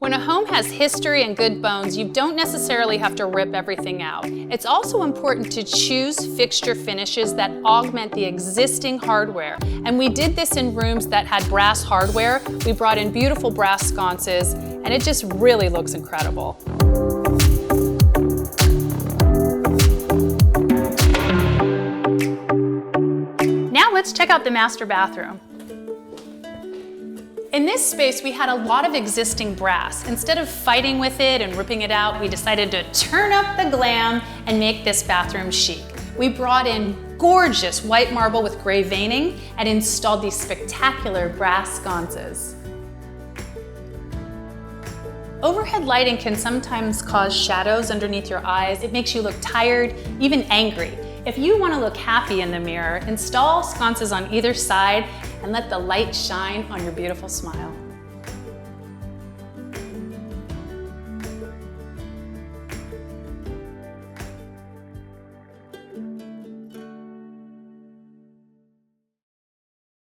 When a home has history and good bones, you don't necessarily have to rip everything out. It's also important to choose fixture finishes that augment the existing hardware. And we did this in rooms that had brass hardware. We brought in beautiful brass sconces, and it just really looks incredible. Now let's check out the master bathroom. In this space, we had a lot of existing brass. Instead of fighting with it and ripping it out, we decided to turn up the glam and make this bathroom chic. We brought in gorgeous white marble with gray veining and installed these spectacular brass sconces. Overhead lighting can sometimes cause shadows underneath your eyes. It makes you look tired, even angry. If you want to look happy in the mirror, install sconces on either side and let the light shine on your beautiful smile.